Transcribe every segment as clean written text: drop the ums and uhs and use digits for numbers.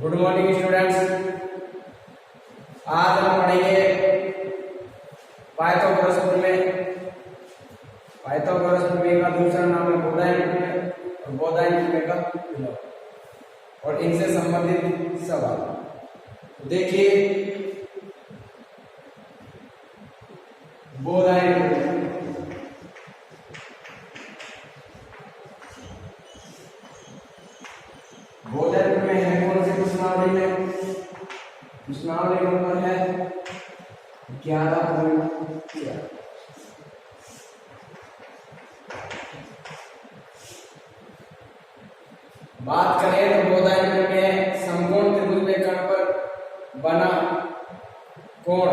Good morning students. आज हम पढ़ेंगे पाइथागोरस प्रमेय। पाइथागोरस प्रमेय का दूसरा नाम है बोधायन प्रमेय और बोधायन प्रमेय का विलोम और इनसे संबंधित सवाल। देखिए बोधायन प्रमेय। बोधायन प्रमेय है कौन से प्रश्नावली में? प्रश्नावली नंबर है 11.13। बात करें तो बोधायन प्रमेय समकोण त्रिभुज में कर्ण पर बना कोण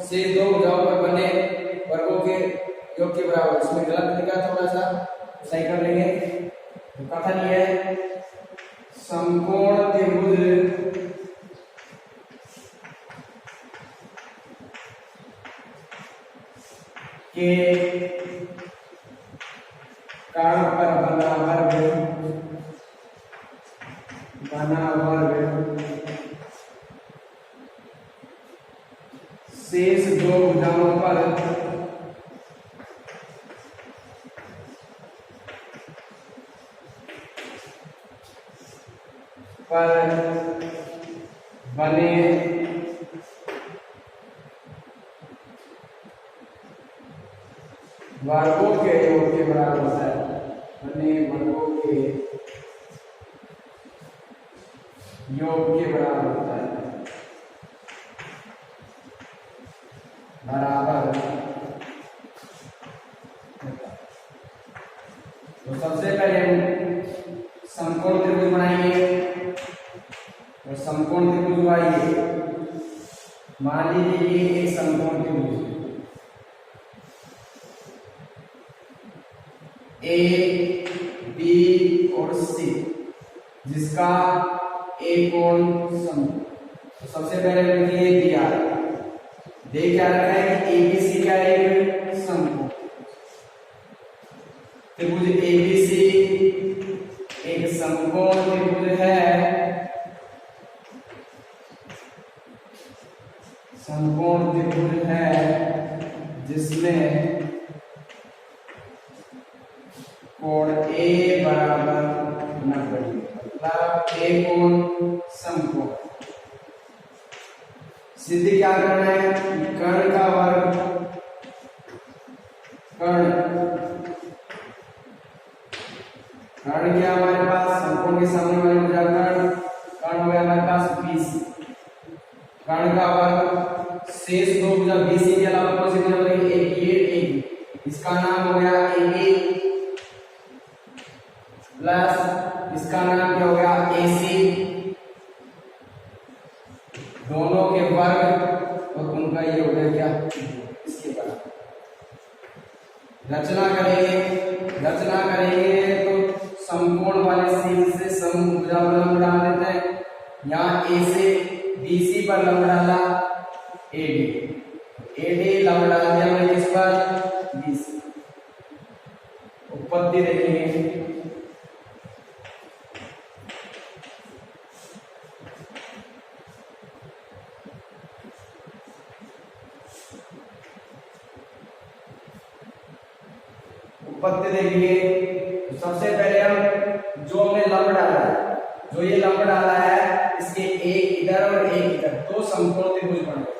से दो भुजाओं पर बने वर्गों के योग के बराबर। इसमें गलत लिखा, थोड़ा सा सही कर लेंगे। तो कथन ये है समकोण त्रिभुज के कर्ण पर बना वर्ग शेष दो भुजाओं पर बने वर्गों के योग के बराबर होता है। बने वर्गों के योग के बराबर होता है। बराबर। तो सबसे पहले हम समकोण त्रिभुज बनाएंगे। और समकोण त्रिभुज आइए, मान लीजिए ये एक समकोण त्रिभुज ए बी और सी, जिसका एक कोण सम। तो सबसे पहले लिखिए दिया दे क्या रखा है कि एबीसी क्या है? समकोण त्रिभुज एबीसी एक समकोण त्रिभुज है। समकोण त्रिभुज है जिसमें कोण ए बराबर 90, मतलब ए कोण समकोण। सिद्ध क्या करना है? कर्ण का वर्ग, कर्ण क्या हमारे पास समकोण के सामने वाले भुजा कर्ण हो गया हमारे पास 20। कर्ण का वर्ग शेष दो भुजा बीसी के अलावा कौन सी भुजा बनेगी? एक ये एक, इसका नाम हो गया ए प्लस इसका नाम क्या हो गया? AC। दोनों के वर्ग और उनका ये हो गया क्या? इसके बराबर। रचना करेंगे तो समकोण वाले सी से समभुजा पर लंब डाल देते हैं। यहाँ A से BC पर लंब डाला AD लंब डाल दिया हमने किस पर? BC। उत्पत्ति देखेंगे। उत्पत्ति देखिए। तो सबसे पहले हम जो हमने लंब डाला है, जो ये लंब डाला है, इसके एक इधर और एक इधर दो समकोण त्रिभुज बन गए।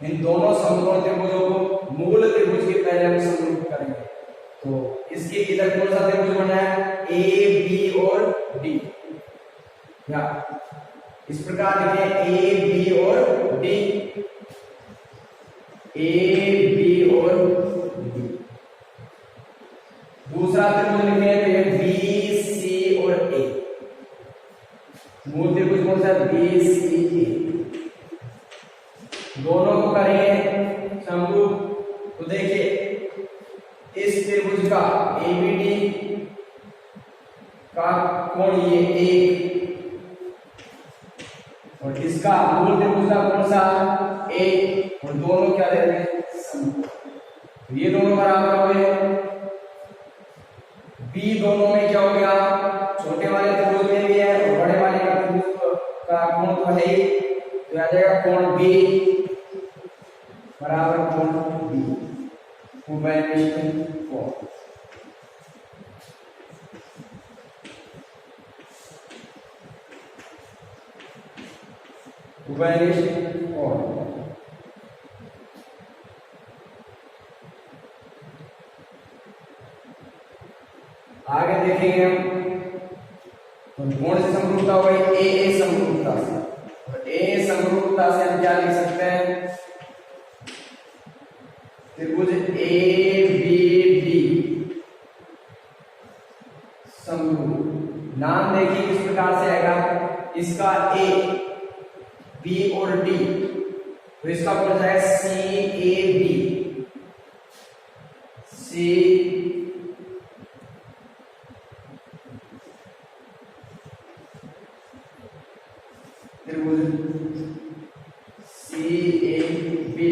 इन दोनों समकोण त्रिभुजों को मूल त्रिभुज के पहले हम समरूप करेंगे। तो इसके इधर कौन सा त्रिभुज बना है? ए बी और डी। या इस प्रकार लिखें ए बी और डी, ए बी और डी। दूसरा त्रिभुज लिखेंगे तो बी सी और ए। मूल त्रिभुज कौन सा? बी सी ए। दोनों को करेंगे समरूप। तो देखिए इस त्रिभुज का एबीडी का कोण ये एक, और इसका मूल त्रिभुज का कौन सा? ए, और दोनों क्या दे रहे हैं? समकोण। ये दोनों बराबर हो गए। बी दोनों में क्या हो गया? छोटे वाले है ही, तो आ जाएगा कोण बी बराबर कोण बी, उभयनिष्ठ कोण। उभयनिष्ठ कोण। आगे देखेंगे हम तो कोण से समरूपता हो गई ए समरूपता से, तो ए समरूपता से हम क्या लिख सकते हैं, त्रिभुज ए बी डी समरूप। नाम देखिए किस प्रकार से आएगा, इसका ए बी और डी, तो इसका कौन सा है सी ए बी, सी त्रिभुज सी ए बी।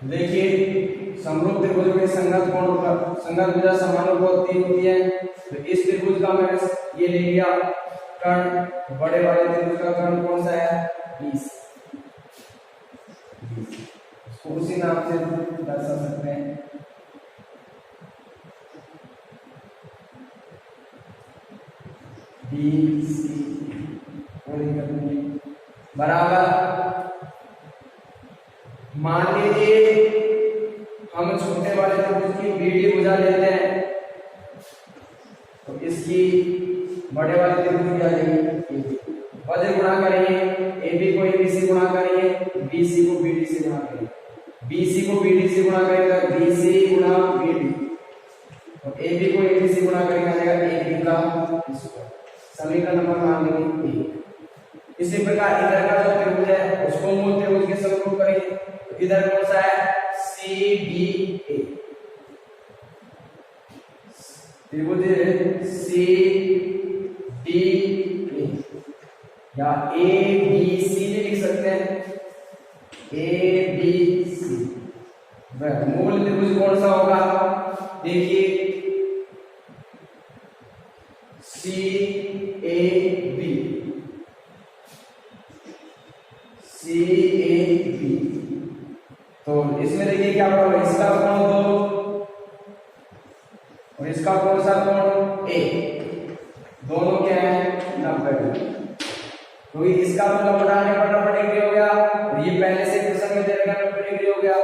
देखिए समरूप त्रिभुज में संगत कोण पर संगत भुजा समानुपाती होती है, तो इस त्रिभुज का मैंने ये ले लिया कर्ण, बड़े वाले त्रिभुज का कर्ण कौन सा है 20, इसको उसी नाम से दर्शा सकते हैं, BC बराबर। मान लीजिए हम छोटे वाले त्रिभुज की बीडी भुजा लेते हैं, तो इसकी बड़े वाले त्रिभुज की आ जाएगी, वजन गुणा करेंगे, AB को AB से गुणा करेंगे, BC को BD से गुणा करेंगे, BC को BD से गुणा करेंगे तो BC गुणा BD, और AB को AB से गुणा करेंगे आ जाएगा AB का स्क्वायर, समीकरण नंबर मान लेंगे A। इसी प्रकार इधर का जो त्रिभुज है उसको मूल त्रिभुज के समरूप करेंगे, तो इधर कौन सा है CDA, त्रिभुज CDA या ABC भी लिख सकते हैं, ABC। वह मूल त्रिभुज कौन सा होगा, देखिए CAB, तो इसमें देखिए क्या होगा, इसका कोण 2 और इसका कौन सा कोण A, दोनों क्या है 90, तो इसका तो लंबा पर 90 डिग्री हो गया, और ये पहले से प्रसंग में देगा 90 डिग्री हो गया।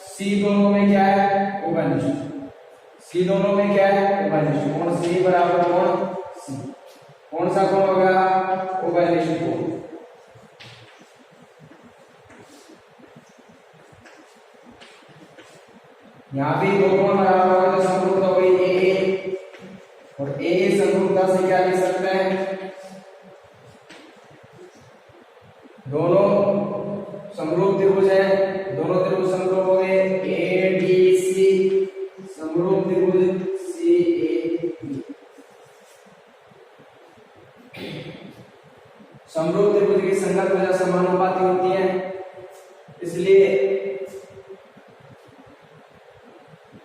C दोनों में क्या है उभयनिष्ठ, C दोनों में क्या है उभयनिष्ठ, कोण C बराबर कोण C, कौन सा कोण होगा उभयनिष्ठ कोण। यहाँ भी दो कोण बराबर होगा तो समरूपता हो गई ए, और ए समरूपता से क्या लिख सकते हैं, दोनों समरूप त्रिभुज है, दोनों त्रिभुज समरूप हो गए, ABC समरूप त्रिभुज CAB। समरूप त्रिभुज की संगत भुजा समानुपाती होती है, इसलिए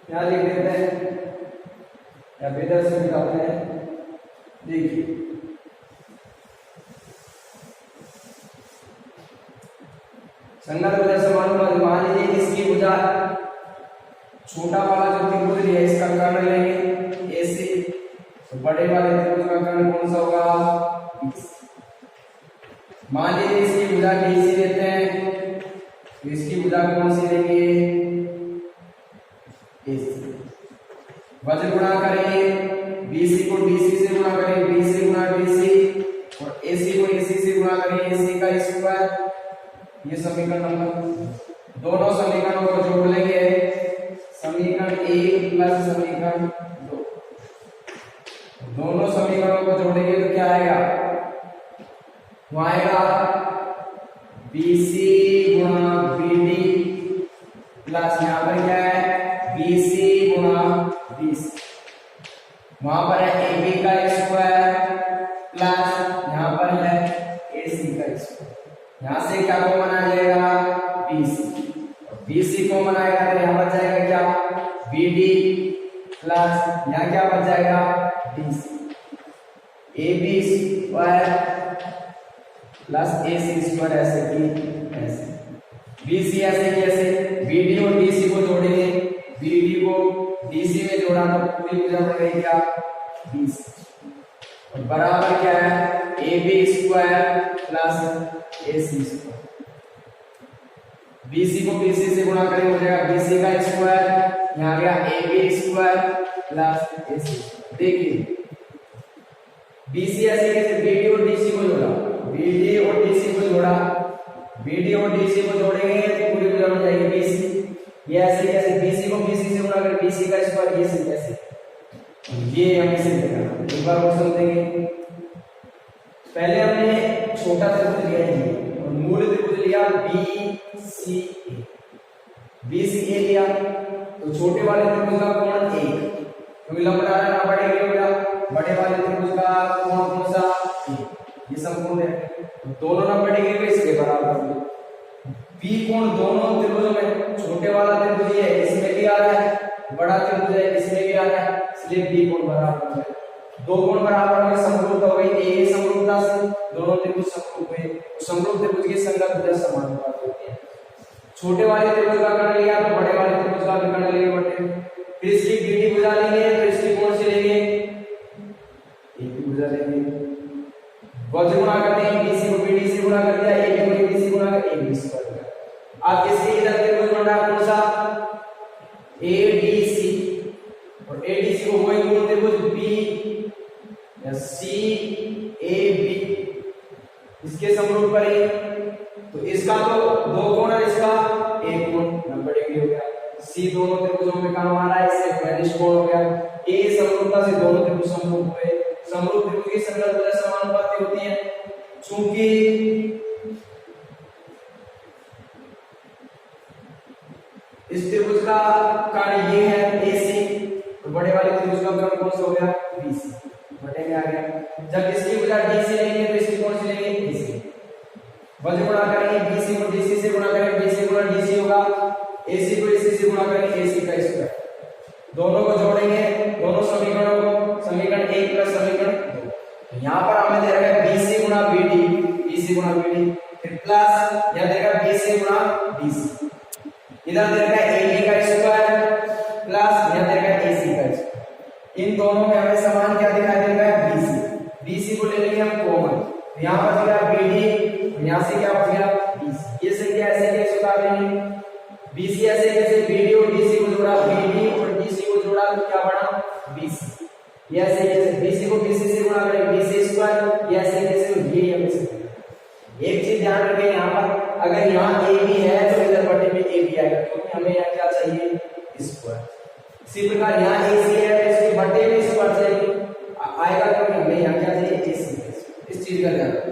क्या लिख देते हैं या बेहतर से निकालते हैं, देखिए संगत भुजा समानुपाती, मान लीजिए इसकी भुजा छोटा वाला जो त्रिभुज है इसका कर्ण लेंगे AC, तो बड़े वाले त्रिभुज का कर्ण कौन सा होगा BC। मान लीजिए इसकी भुजा DC लेते हैं, तो इसकी भुजा कौन सी लेंगे AC, वजन गुणा करेंगे, BC को DC से गुणा करेंगे, BC गुणा DC, और AC को AC से गुणा करेंगे AC का स्क्वायर, ये समीकरण नंबर, दोनों समीकरणों को जोड़ लेंगे, समीकरण 1 प्लस समीकरण 2, दोनों समीकरणों को जोड़ेंगे तो क्या आएगा, वो आएगा BC गुणा BD प्लस यहाँ पर क्या है BC गुणा BC, वहां पर है AB का स्क्वायर प्लस यहाँ पर है AC, यहाँ से क्या कॉमन आ जाएगा, BC, और BC कॉमन आएगा तो यहाँ बच जाएगा क्या, BD प्लस यहाँ क्या बच जाएगा, DC, AB square plus AC square ऐसे की ऐसे, BC ऐसे की ऐसे, BD और DC को जोड़ेंगे, BD को DC में जोड़ा तो पूरी भुजा बन गई क्या, BC, और बराबर क्या है, AB square plus AC square, BC को BC से गुणा करें हो जाएगा BC का स्क्वायर, यहाँ गया AB स्क्वायर प्लस AC। देखिए BC ऐसे कैसे, BD और DC को जोड़ा, BD और DC को जोड़ा, BD और DC को जोड़ेंगे तो पूरी भुजा बन जाएगी BC। ये ऐसे कैसे, BC को BC से गुणा करें, BC का स्क्वायर, ये से कैसे, ये हम इसे देखा एक बार और समझेंगे। पहले हमने छोटा त्रिभुज लिया है और मूल त्रिभुज लिया BCA, BCA लिया तो छोटे वाले त्रिभुज का कोण 1, क्योंकि लंब डाला ना बड़े के होगा, बड़े वाले त्रिभुज का कोण कौन सा 1, ये समकोण है, तो दोनों ना बढ़ेंगे तो इसके बराबर होंगे। B कोण दोनों त्रिभुजों में, छोटे वाला त्रिभुज ये इसमें भी आ रहा है, बड़ा त्रिभुज है इसमें भी आ रहा है, इसलिए B कोण बराबर है, दो कोण बराबर में समरूपता हो गई, ए समरूपता से दोनों त्रिभुज समरूप हुए, समरूप त्रिभुज की संगत भुजा समानुपाती होती है। छोटे वाले त्रिभुज का कर्ण लिया तो बड़े वाले त्रिभुज का भी कर्ण लेंगे बटे, फिर इसकी बीडी भुजा लेंगे तो इसकी कोण से लेंगे, एक की भुजा लेंगे, वज्र गुणा करते हैं, BC को BD से गुणा कर दिया, AB को BC से गुणा कर AB स्क्वायर कर। अब इसके इधर त्रिभुज बन रहा है कौन सा, ADC, और ADC को वही मूल त्रिभुज B या CAB इसके समरूप करें तो इसका तो दो कोण है, इसका एक कोण 90 डिग्री हो गया, C दोनों त्रिभुजों में काम आ रहा है, इससे 45 कोण हो गया, A समरूपता से दोनों त्रिभुज समरूप हुए, समरूप त्रिभुज की संगत भुजा समानुपाती होती है। चूंकि इस त्रिभुज का कर्ण ये है AC, तो बड़े वाले त्रिभुज का कर्ण कौन सा हो गया, BC, बटे में आ गया। जब इसकी भुजा DC लेंगे तो इसकी कौन सी लेंगे, DC, वज्र गुणा करेंगे, BC को DC से गुणा करेंगे, BC गुणा DC होगा, AC को AC से गुणा करेंगे, AC का स्क्वायर, दोनों को जोड़ेंगे, दोनों समीकरणों को, समीकरण 1 प्लस समीकरण 2, यहाँ पर हमें दे रखा है BC गुणा BD, BC गुणा BD, फिर प्लस यह देगा BC गुणा DC, इधर दे रखा है AB का स्क्वायर प्लस यह दे रखा है AC का स्क्वायर, इन दोनों में हमें समान क्या दिखाई दे रहा है, BC, BC को ले लेंगे हम कॉमन, यहाँ पर गया BD, यहाँ से क्या बच गया BC, ये संख्या ऐसे कैसे उतार लेंगे, BC ऐसे कैसे, BD और DC को जोड़ा, BD और DC को जोड़ा तो क्या बना BC, ये ऐसे कैसे, BC को BC से गुणा करें BC स्क्वायर, ये ऐसे कैसे, ये हमें एक चीज ध्यान रखें, यहाँ पर अगर यहाँ AB है तो इधर बटे में AB आएगा, क्योंकि हमें यहाँ क्या चाहिए स्क्वायर, इसी प्रकार यहाँ AC है तो इसके बटे में स्क्वायर चाहिए आएगा, क्योंकि हमें यहाँ क्या चाहिए AC, इस चीज का ध्यान रखें।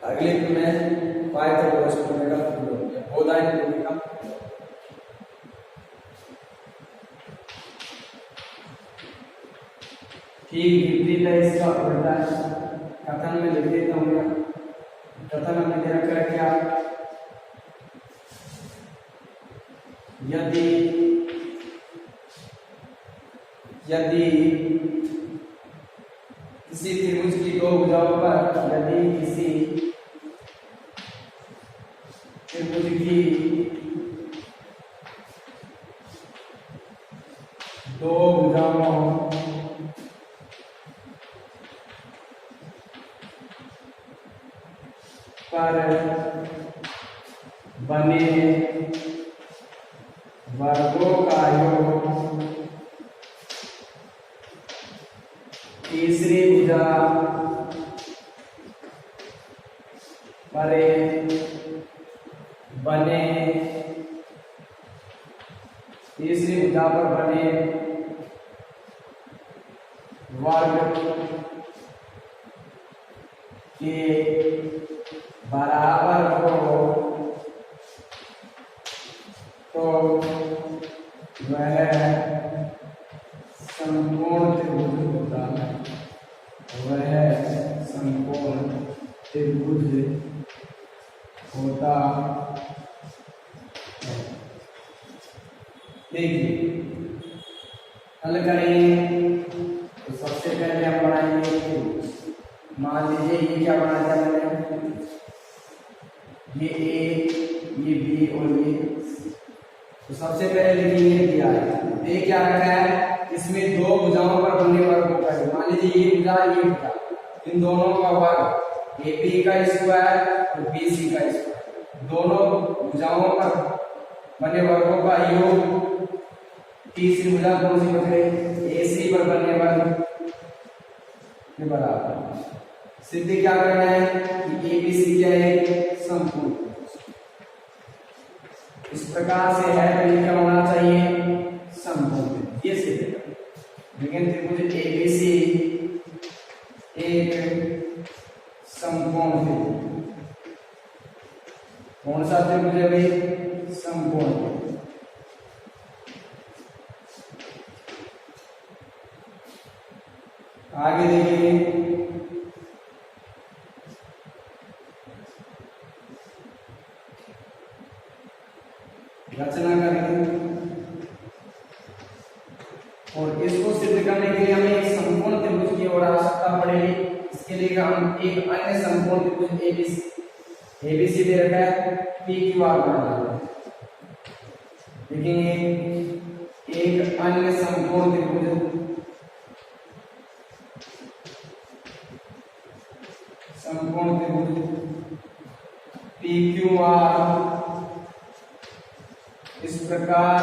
अगले में पाइथागोरस प्रमेय का प्रयोग, बोधायन प्रमेय का ठीक विपरीत है इसका उल्टा है। कथन में लिख देता हूँ मैं, कथन हमने दे रखा है क्या, यदि किसी त्रिभुज की दो भुजाओं पर, यदि किसी त्रिभुज की दो भुजाओं पर बने वर्गों का योग तीसरी भुजा परे बने, तीसरी भुजा पर बने वर्ग के बराबर हो तो वह समकोण त्रिभुज होता है, वह समकोण त्रिभुज होता है। देखिए हल करेंगे तो सबसे पहले हम बनाएंगे, मान लीजिए ये क्या बना दिया मैंने, ये ए, ये बी और ये, तो सबसे पहले लिखेंगे दिया है, ये क्या रखा है, इसमें दो भुजाओं पर बनने वर्गों का, मान लीजिए ये भुजा ये भुजा, इन दोनों का वर्ग ए बी का स्क्वायर और बी सी का स्क्वायर, दोनों भुजाओं पर बने वर्गों का योग, तीसरी भुजा कौन सी बच गई, ए सी पर बनने वर्ग के बराबर। सिद्ध क्या करना है कि ए बी सी क्या है, समकोण, इस प्रकार से है तो ये क्या होना चाहिए, समकोण, ये सिद्ध है। लेकिन त्रिभुज ए बी सी एक समकोण त्रिभुज, कौन सा त्रिभुज है भाई, समकोण। आगे देखिए रचना करेंगे और इसको सिद्ध करने के लिए हमें एक समकोण त्रिभुज की ओर आवश्यकता पड़ेगी। इसके लिए हम एक अन्य समकोण त्रिभुज एबीसी दे रखा है, पी क्यू आर बनाना देखेंगे, एक अन्य समकोण त्रिभुज पी क्यू आर इस प्रकार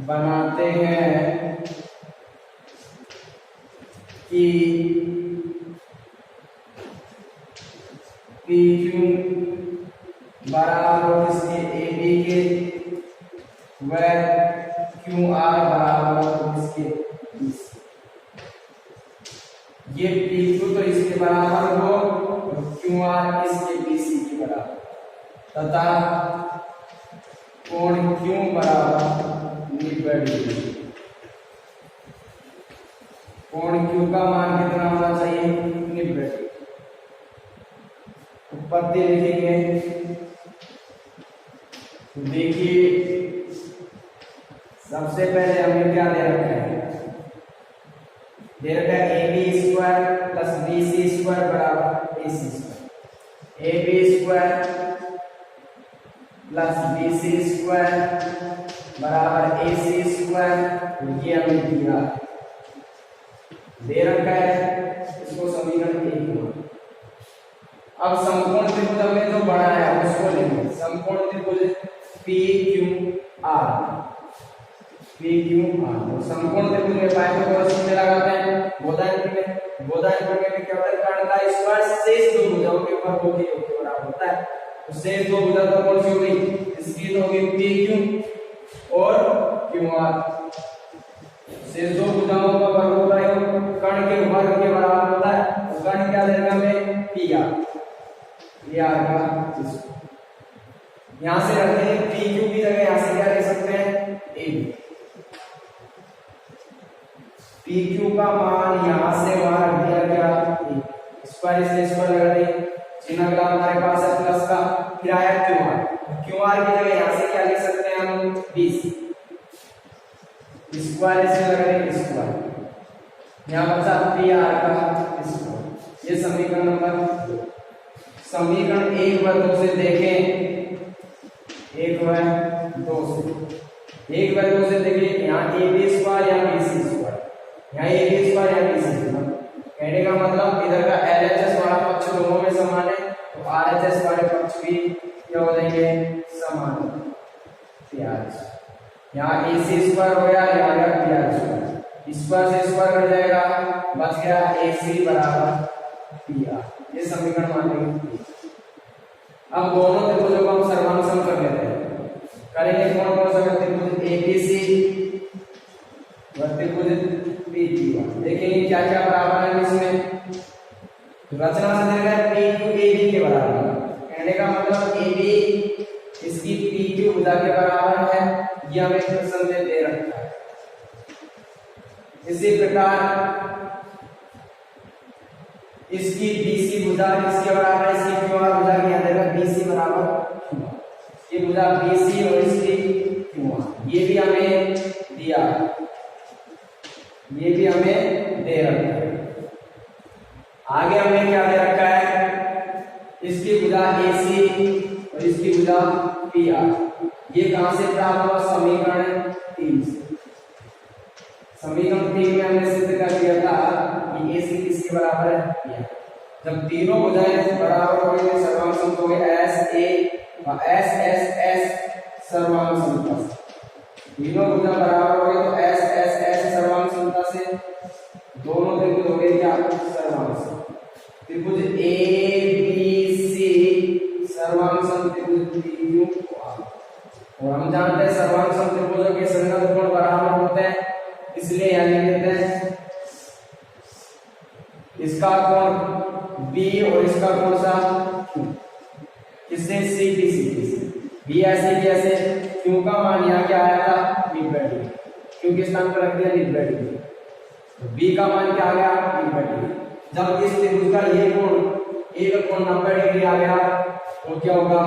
बनाते हैं कि पी क्यू बराबर इसके ए बी के व क्यू आर बराबर इसके बी सी। ये पी क्यू तो इसके बराबर हो और क्यू आर इसके बी सी के बराबर, तथा कोण क्यू बराबर 90 डिग्री। कोण क्यू का मान कितना होना चाहिए, 90 डिग्री। उत्पत्ति लिखेंगे तो देखिए सबसे पहले हमें क्या दे रखा है, दे रखा है A B square plus B C square बराबर A C square, A B square plus B C square बराबर ए सी स्क्वायर, ये हमें दिया दे रखा है, इसको समीकरण एक हुआ। अब समकोण त्रिभुज हमने जो बनाया उसको लेंगे, समकोण त्रिभुज P Q R, P Q R, तो समकोण त्रिभुज में पाइथागोरस में लगाते हैं, बोधायन में क्या होता है, कर्ण का स्क्वायर शेष दो भुजाओं के वर्गों के योग के बराबर होता है। तो शेष दो भुजा तो कौन सी हो गई, इसकी तो होगी पी क्यू और क्यू आर, शेष दो भुजाओं का वर्ग होता है कर्ण के वर्ग के बराबर होता है, तो कर्ण क्या देगा हमें, पी आर, ये आर का यहां से रखते हैं पी क्यू की जगह यहां से क्या ले सकते हैं, ए बी। पी क्यू का मान यहां से वहां रख दिया क्या, स्क्वायर से स्क्वायर लगा देंगे, चिन्ह अगला हमारे पास है प्लस का, फिर आया क्यू आर, क्यू आर की जगह यहां से क्या लिख सकते हैं हम, बी सी, स्क्वायर से लगा देंगे स्क्वायर, यहां बचा पी आर का स्क्वायर। ये समीकरण नंबर 2। समीकरण 1 व 2 से देखें, 1 व 2 से, 1 व 2 से देखिए, यहाँ ए बी स्क्वायर या बी सी स्क्वायर, यहाँ ए बी स्क्वायर या बी सी स्क्वायर, कहने का मतलब इधर का एलएचएस वाला पक्ष दोनों में समान है, तो आरएचएस वाले पक्ष भी क्या हो जाएंगे, समान। यहाँ ए सी स्क्वायर हो गया, यहाँ पी आर स्क्वायर, स्क्वायर से स्क्वायर कट जाएगा, बच गया AC बराबर PR। ये समीकरण मान लेंगे। अब दोनों त्रिभुजों को हम सर्वांग सम कर लेते हैं। करेंगे कौन कौन सा? त्रिभुज ABC व त्रिभुज PQ। देखेंगे क्या क्या बराबर है इसमें। रचना से दिया गया PQ AB के बराबर है। कहने का मतलब AB इसकी PQ भुजा के बराबर है। ये हमें प्रश्न में दे रखा है। इसी प्रकार इसकी BC भुजा किसके बराबर है? इसकी QR भुजा की याद रखना, BC बराबर QR। ये भुजा BC और इसकी QR ये भी हमें दिया, ये भी हमें दे रखा है। आगे हमें क्या दे रखा है? इसकी भुजा AC और इसकी भुजा PR। ये कहां से प्राप्त हुआ? समीकरण 3 से। समीकरण 3 में हमने सिद्ध कर दिया था कि AC किसके बराबर है? PR। जब तीनों भुजाएं बराबर हो गई सर्वांग समता हो गई SA व SSS सर्वांग समता से। तीनों भुजा बराबर हो गई तो SSS सर्वांग समता से दोनों त्रिभुज हो गए क्या? सर्वांग सम। त्रिभुज ABC सर्वांग सम त्रिभुज PQR। और हम जानते हैं सर्वांग सम त्रिभुजों के संगत कोण बराबर होते हैं, इसलिए यहां लिख देते हैं इसका कोण B और इसका कोण सा Q। किससे? CP से। B ऐसे भी ऐसे। Q का मान यहाँ क्या आया था? mid/d। Q के स्थान पर रख दिया mid/d। तो B का मान क्या आ गया? mid/d। जब इस त्रिभुज का ये कोण एक कोण 90 डिग्री आ गया तो क्या होगा?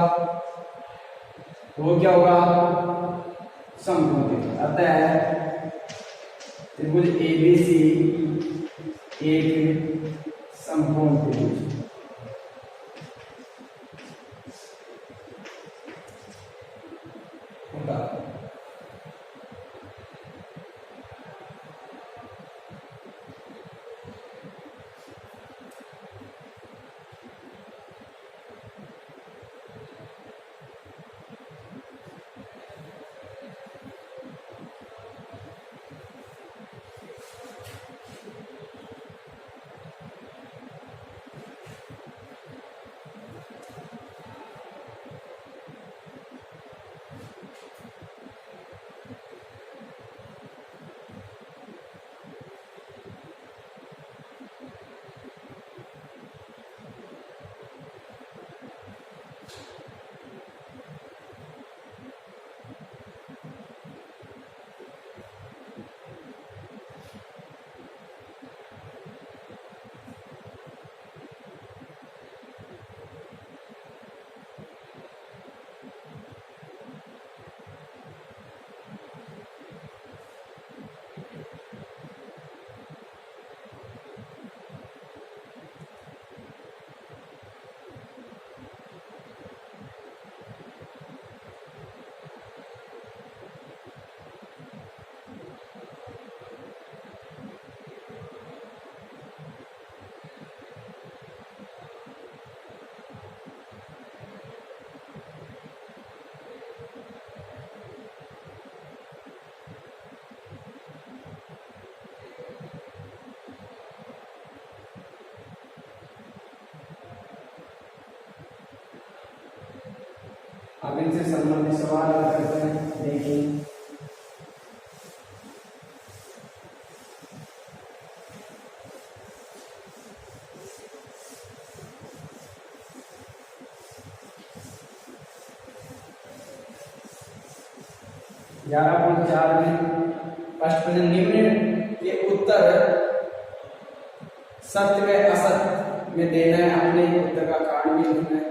वो क्या होगा? समकोण त्रिभुज। अतः त्रिभुज ABC एक समकोण त्रिभुज होगा। अब इनसे संबंधित सवाल करते हैं। देखिए (11.4) में फर्स्ट प्रश्न, निम्न के उत्तर सत्य व असत्य में देना है। अपने उत्तर का कारण भी लिखना है।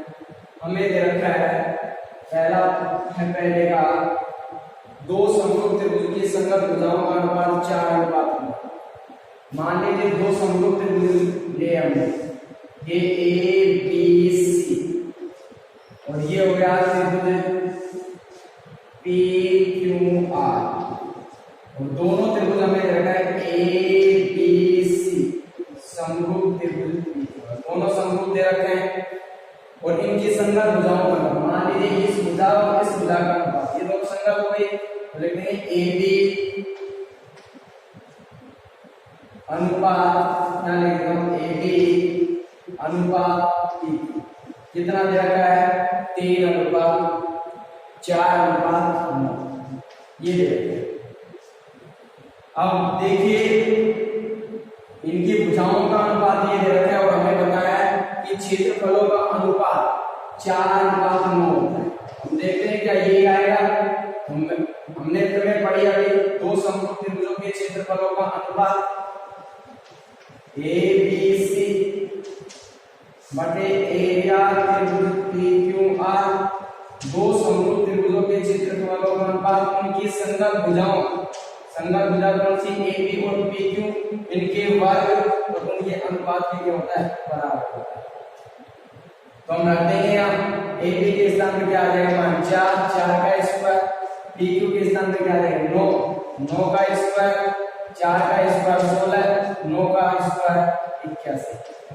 हमें दे रखा है पहला है पहले का दो समरूप त्रिभुज की संगत भुजाओं का अनुपात 4:1। मान लीजिए दो समरूप त्रिभुज ले हमने, ये ABC और ये हो गया त्रिभुज PQR। और दोनों त्रिभुज हमें दे रखा है ABC समरूप त्रिभुज PQR। दोनों समरूप दे रखे हैं और इनकी संगत भुजाओं का, मान लीजिए इस भुजा और इस भुजा का अनुपात, ये दोनों संगत हो गई तो लिखते हैं AB अनुपात क्या लिख रहा हूं, ए बी अनुपात पी क्यू कितना दे रखा है, 3:4:9 ये दे रखा है। अब देखिए इनकी भुजाओं का अनुपात ये दे रखा है और हमें बताया है कि क्षेत्रफलों का अनुपात 4:9 होता है। हम देखते हैं क्या ये आएगा, हमने तुम्हें पढ़ी अभी दो समकोण त्रिभुजों के क्षेत्रफलों का अनुपात ए बी सी बटे एरिया त्रिभुज पी क्यू आर। दो समकोण त्रिभुजों के क्षेत्रफलों का अनुपात उनकी संगत भुजाओं, संगत भुजा कौन सी, ए बी और पी क्यू, इनके वर्ग और उनके अनुपात के क्या होता है, बराबर होता है। तो हम रख देंगे यहाँ ए बी के स्थान पे क्या आ जाएगा, 4 का स्क्वायर, पी क्यू के स्थान पे क्या आ जाएगा, 9 का स्क्वायर, 4 का स्क्वायर 16, 9 का स्क्वायर 81।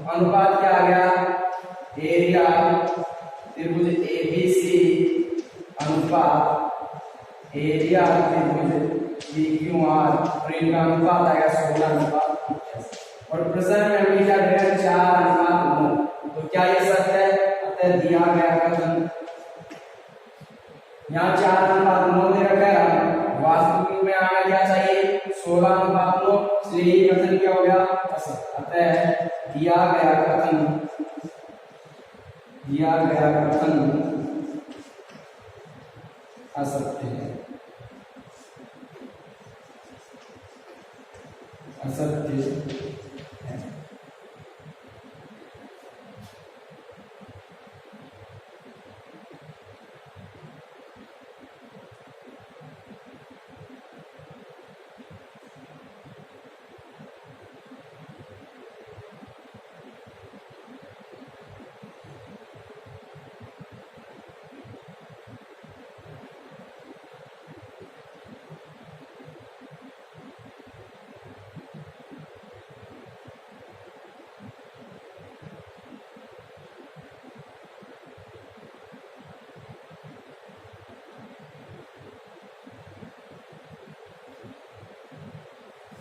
अनुपात क्या आ गया, एरिया त्रिभुज ए बी सी अनुपात एरिया त्रिभुज पी क्यू आर, और इनका अनुपात आएगा 16:81। और प्रश्न में हमें क्या देगा, 4:9। तो क्या ये सत्य है, अतः दिया गया कथन यहाँ 4:9 दे रखा है, वास्तविक में आना क्या चाहिए, 16:9, इसलिए ये कथन क्या हो गया, असत्य। अतः दिया गया कथन असत्य है, असत्य है।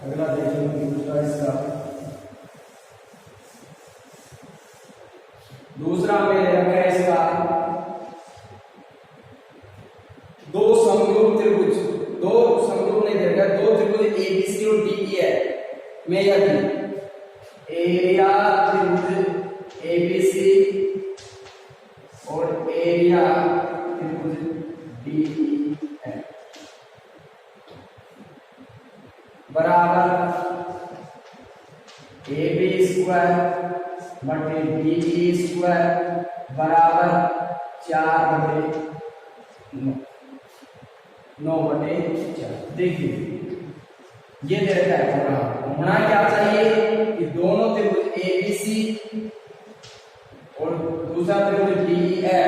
अगला देखेंगे दूसरा, इसका दूसरा में रखा है इसका दो समरूप त्रिभुज, दो समरूप नहीं देखा, दो त्रिभुज ए बी सी और डी ई है में यदि एरिया त्रिभुज ए बी सी और एरिया त्रिभुज डी ई है बराबर ए बी स्क्वायर बटे डी ई स्क्वायर बराबर 4/9 देखिए ये दे रखा है, होना क्या चाहिए कि दोनों त्रिभुज ए बी सी और दूसरा त्रिभुज डी ई है,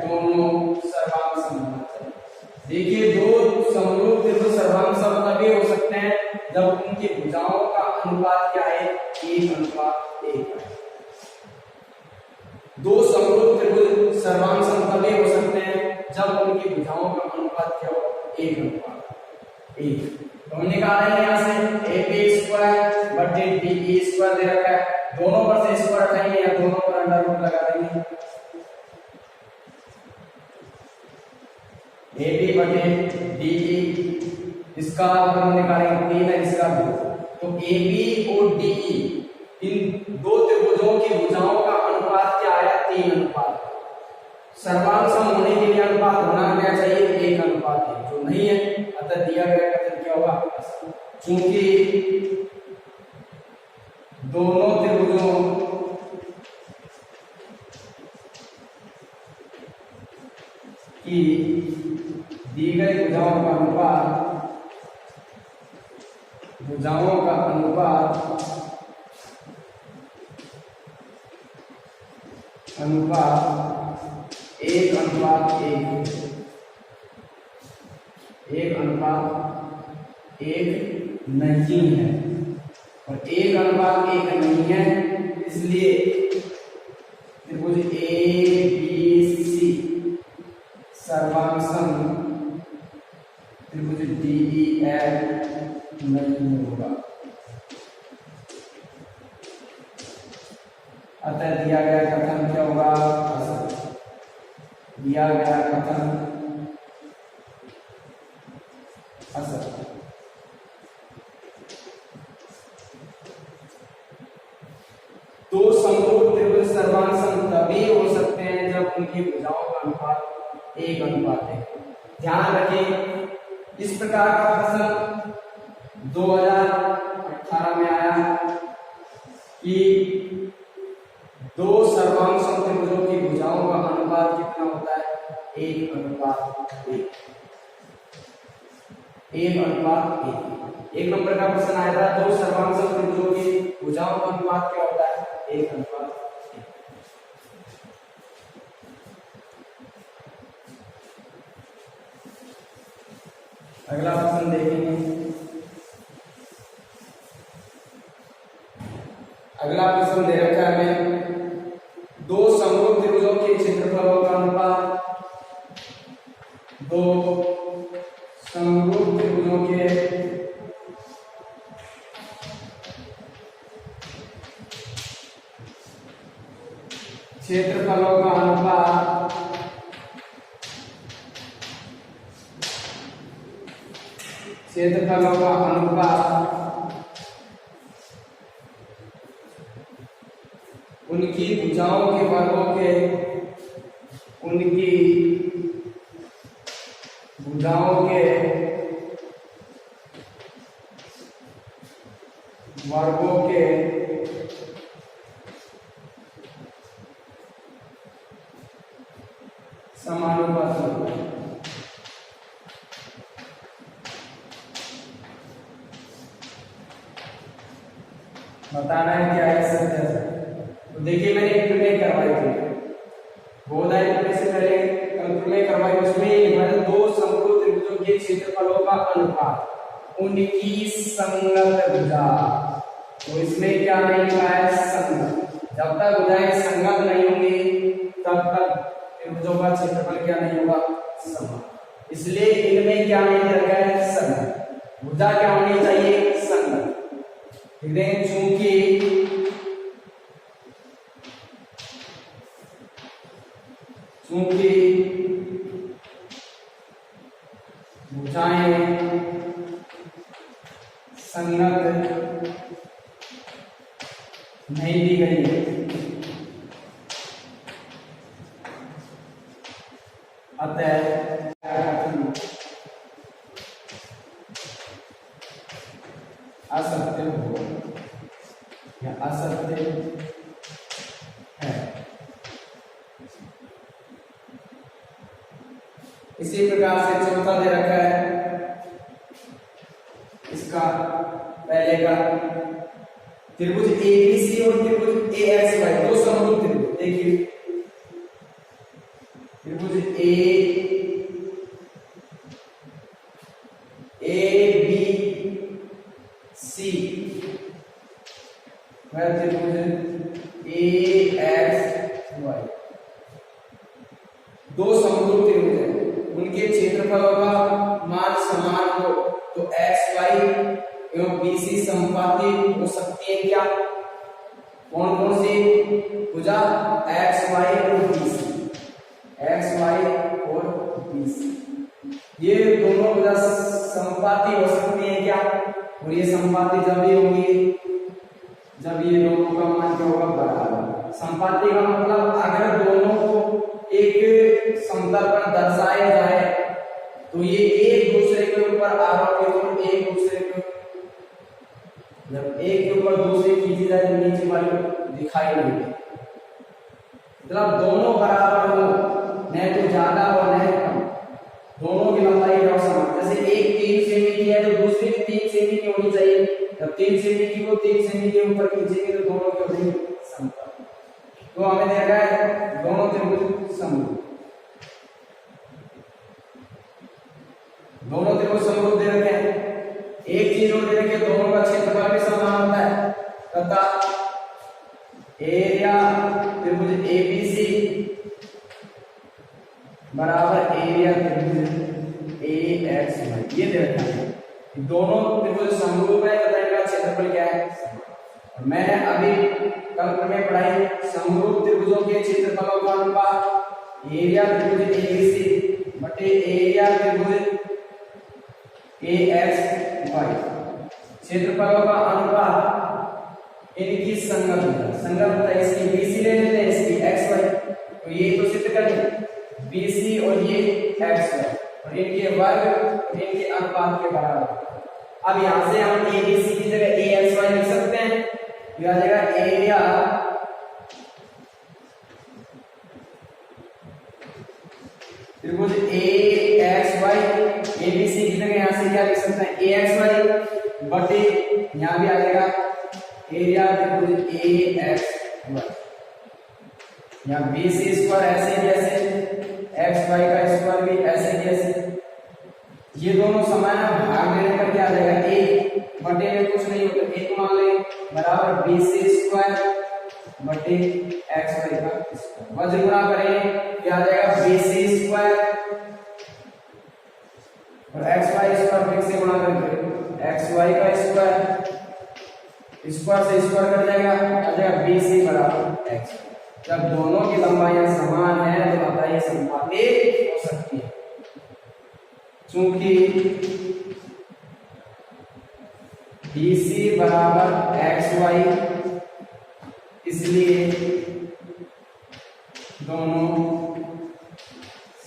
दोनों सर्वांग समबाहु चाहिए। देखिए दो समरूप त्रिभुज सर्वांग समबाहु तभी हो सकते हैं जब उनकी भुजाओं का अनुपात क्या है, 1:1। दो समरूप त्रिभुज सर्वांग समबाहु तभी हो सकते हैं जब उनकी भुजाओं का अनुपात क्या हो, 1:1। तो हम निकालेंगे यहाँ से ए बी स्क्वायर बटे डी ई स्क्वायर दे रखा है, दोनों पर से स्क्वायर हटाएंगे या दोनों पर अंडर रूट लगा देंगे, ए बी बटे डी ई, इसका हम निकालेंगे 3 है, इसका 2। तो ए बी और डी ई इन दो त्रिभुजों की भुजाओं का अनुपात क्या आया, 3:1। सर्वांग सम होने के लिए अनुपात होना क्या चाहिए, 1:1, जो नहीं है अतः दिया गया कथन क्या होगा, चूंकि दोनों त्रिभुजों की दी गई भुजाओं का अनुपात अनुपात 1:1 नहीं है, और 1:1 नहीं है, इसलिए त्रिभुज ए बी सी सर्वांग सम त्रिभुज डी ई एफ नहीं होगा। अतः दिया गया कथन क्या होगा? दिया गया कथन असत्य। तो समरूप त्रिभुज सर्वांग तभी हो सकते हैं जब उनकी भुजाओं का अनुपात 1:1। ध्यान रखें, इस प्रकार का प्रश्न 2018 में आया कि दो सर्वांग त्रिभुजों की भुजाओं का अनुपात कितना होता है? 1:1। 1:1। एक नंबर का प्रश्न आया था, दो सर्वांग त्रिभुजों की भुजाओं का अनुपात क्या होता है? 1:1। अगला प्रश्न देखेंगे। अगला प्रश्न दे रखा है हमें, दो समरूप त्रिभुजों के क्षेत्रफलों का अनुपात, दो समरूप त्रिभुजों के क्षेत्रफलों का अनुपात उनकी भुजाओं के वर्गों के समानुपाती। बताना है क्या है सत्य है। तो देखिए, मैंने एक प्रमेय करवाई थी, बोधायन प्रमेय से पहले प्रमेय करवाई, उसमें दो समरूप त्रिभुजों के क्षेत्रफलों का अनुपात उनकी संगत भुजा। तो इसमें क्या नहीं लिखा है? संगत। जब तक भुजाएं संगत नहीं होंगी तब तक त्रिभुजों का क्षेत्रफल क्या नहीं होगा? समान। इसलिए इनमें क्या नहीं रखा है? संगत। भुजा क्या होनी चाहिए? संगत। चूंकि भुजाएं संगत नहीं दी गई है, अतः असत्य हो या असत्य है। इसी प्रकार से चौथा दे रखा है, इसका पहले का त्रिभुज एबीसी और त्रिभुज एएक्सवाई दो समरूप त्रिभुज। देखिए, त्रिभुज एबीसी वह त्रिभुज एएक्सवाई दो समरूप त्रिभुज है, उनके क्षेत्रफलों का मान समान हो तो XY एवं BC संपाती हो सकती है क्या? कौन कौन सी भुजा? XY और BC। XY और BC ये दोनों भुजा संपाती हो सकती है क्या? और ये संपाती जब भी होंगी जब ये दोनों का मान क्या होगा? बराबर। संपाती का मतलब अगर दोनों को एक समतल पर दर्शाया जाए तो ये एक दूसरे के ऊपर आरोपित हो, एक दूसरे के जब एक के ऊपर दूसरे खींची जाए तो नीचे वाली दिखाई नहीं देती। मतलब दोनों बराबर हो, न तो ज्यादा और न कम, दोनों की लंबाई का समान। जैसे एक 3 सेमी की है तो दूसरी भी 3 सेमी की होनी चाहिए। जब 3 सेमी की को 3 सेमी के ऊपर खींचेंगे तो दोनों की होगी समतल। तो हमें देखा है दोनों त्रिभुज समरूप, दोनों त्रिभुज समरूप दे रखे हैं। एक चीज और दे रखी है, दोनों का क्षेत्रफल भी समान होता है तथा एरिया त्रिभुज एबीसी बराबर एरिया त्रिभुज एएक्सवाई ये दे रखा है। दोनों त्रिभुज समरूप है तथा इनका क्षेत्रफल क्या है? मैंने अभी कल में पढ़ाई समरूप त्रिभुजों के क्षेत्रफलों का अनुपात एरिया त्रिभुज एबीसी बटे एरिया त्रिभुज AXY क्षेत्रफलों का अनुपात इनकी संगत इसकी BC ले लेते हैं, इसकी XY, तो ये तो सिद्ध करें BC और ये XY और इनके वर्ग और इनके अनुपात के बराबर। अब यहां से हम ABC की जगह AXY लिख सकते हैं, यह आ जाएगा एरिया त्रिभुज AXY, ABC की जगह यहां से क्या लिख सकते हैं AXY बटे यहां भी आ जाएगा एरिया त्रिभुज AXY, यहां BC स्क्वायर ऐसे जैसे XY का स्क्वायर भी ऐसे जैसे, ये दोनों समान भाग देने पर क्या आ जाएगा एक बटे में कुछ नहीं होगा एक मान ले बराबर BC स्क्वायर बटे XY का स्क्वायर, वज्र गुणा करें क्या आ जाएगा BC स्क्वायर और XY स्क्वायर फिर से गुणा करेंगे XY का स्क्वायर, स्क्वायर से स्क्वायर कट जाएगा आ जाएगा BC बराबर X। जब दोनों की लंबाइयां समान है तो बताइए समपाती हो सकती है, चूंकि BC बराबर XY इसलिए दोनों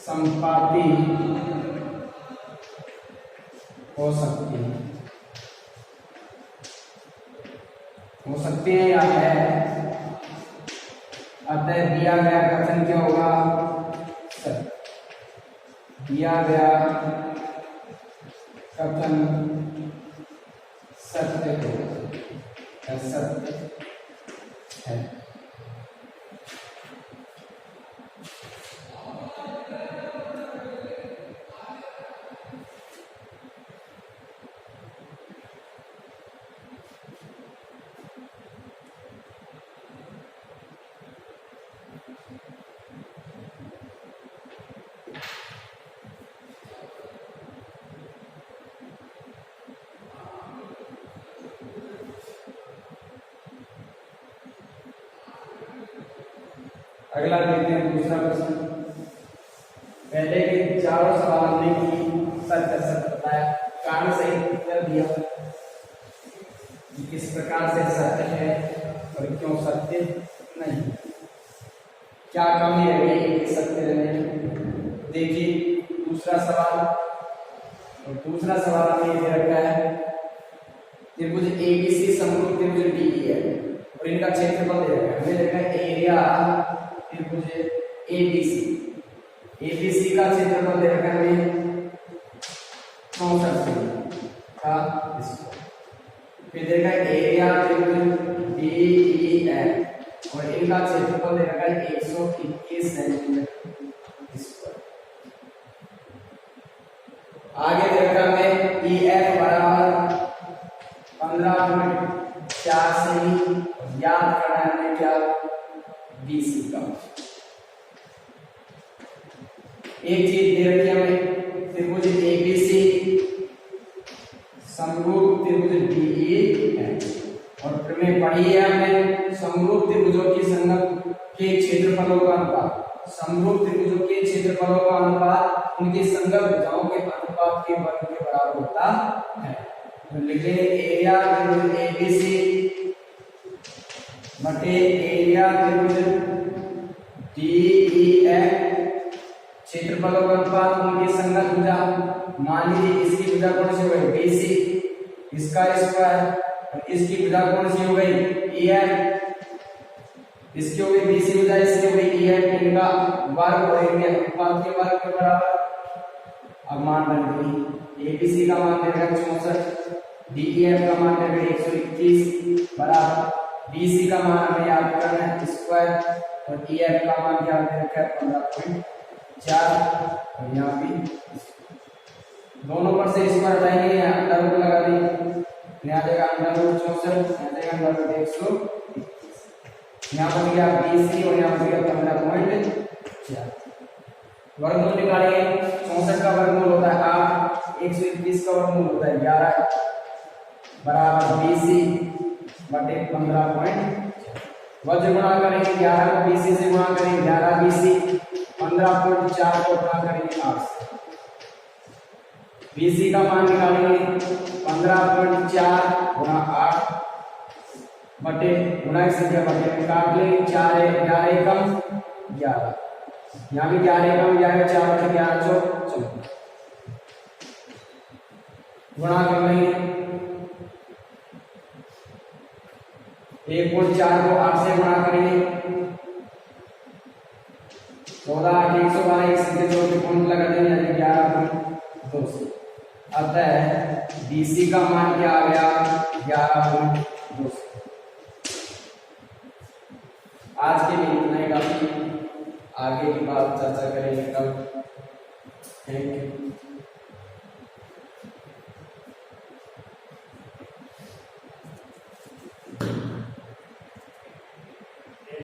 समपाती हो सकती हैं या है। अतः दिया गया कथन क्या होगा सत्य, दिया गया कथन सत्य होगा, सत्य है। अगला देखते हैं दूसरा प्रश्न। पहले के चारों सवाल हमने की सत्य सत्य बताया, कारण सहित उत्तर दिया कि किस प्रकार से सत्य है और क्यों सत्य नहीं, क्या कमी रह गई सत्य रहने में। देखिए दूसरा सवाल, और दूसरा सवाल हमें ये रखा है त्रिभुज ABC समरूप त्रिभुज DE है और इनका क्षेत्रफल दे रखा है, हमें देखना है एरिया त्रिभुज ABC का क्षेत्रफल दे रखा है 64 का स्क्वायर, फिर देखा है एरिया त्रिभुज DEF और इनका क्षेत्रफल दे रखा है 121 सेंटीमीटर स्क्वायर। आगे दे रखा है EF बराबर 15.4 सेमी, याद करना है क्या BC का। एक चीज दे रखी है हमें त्रिभुज ABC समरूप त्रिभुज DE है और प्रमेय पढ़ी है हमने समरूप त्रिभुजों की संगत के क्षेत्रफलों का अनुपात, समरूप त्रिभुजों के क्षेत्रफलों का अनुपात उनकी संगत भुजाओं के अनुपात के वर्ग के बराबर होता है। तो लिख लेंगे एरिया त्रिभुज ABC बटे एरिया त्रिभुज DEF क्षेत्रफलों का अनुपात उनकी संगत भुजा, मान लीजिए इसकी भुजा कौन सी हो गई BC, इसका स्क्वायर और इसकी भुजा कौन सी हो गई EF, इसकी हो गई BC भुजा, इसकी हो गई EF, इनका वर्ग और इनके अनुपात के वर्ग के बराबर। अब मान बन गई ABC का मान देगा 64, DEF का मान देगा 121 बराबर, BC का मान हमें याद करना है स्क्वायर और EF का मान क्या देगा 15.4 और यहाँ भी दोनों पर से स्क्वायर हटाएंगे, यहाँ अंडर रूट लगा देंगे, यहाँ देगा अंडर रूट 64, यहाँ देगा अंडर रूट 121, यहाँ पर गया BC और यहाँ पर गया 15.4। वर्गमूल निकालेंगे, 64 का वर्गमूल होता है 8, 121 का वर्गमूल होता है 11 बराबर BC बटे 15.4। वज्र गुणा करेंगे 11 को BC से गुणा करेंगे 11 BC, 15.4 को गुणा करेंगे 8 से। BC का मान निकालेंगे 15.4 गुणा 8 बटे गुणा की संख्या बटे में काट लेंगे 4 11 एकम 11, यहाँ भी 11 एकम 11 4 बटे 11 14 गुणा कर लेंगे 1.4 को 8 से गुणा करेंगे 14 8 112 एक संख्या जोड़ के पॉइंट लगा देंगे 11.2 से। अतः BC का मान क्या आ गया 11.2 से। आज के लिए इतना ही काफी, आगे की बात चर्चा करेंगे कल। Thank you.